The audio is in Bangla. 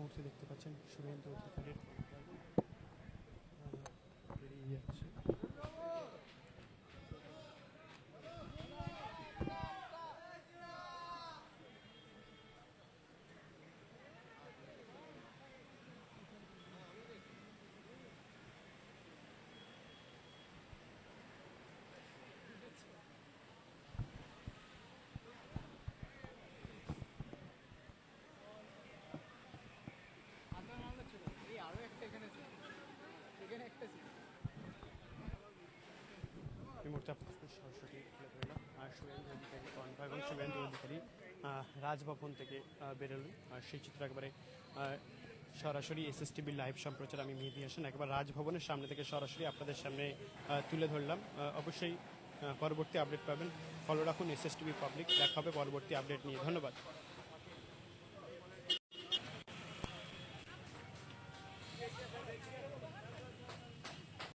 মুহূর্তে দেখতে পাচ্ছেন শুভেন্দু অধিকারীর বেরিয়ে যাচ্ছে। এই মুহূর্তে আপনাদের সরাসরি তুলে ধরলাম শুভেন্দু অধিকারী কনভয় এবং শুভেন্দু অধিকারী রাজভবন থেকে বেরোলেন। আর সেই চিত্র একেবারে সরাসরি এসএসটিভির লাইভ সম্প্রচার আমি মেহেদী হাসান একবার রাজভবনের সামনে থেকে সরাসরি আপনাদের সামনে তুলে ধরলাম। অবশ্যই পরবর্তী আপডেট পাবেন, ফলো রাখুন এসএসটিভি পাবলিক। দেখা হবে পরবর্তী আপডেট নিয়ে। ধন্যবাদ।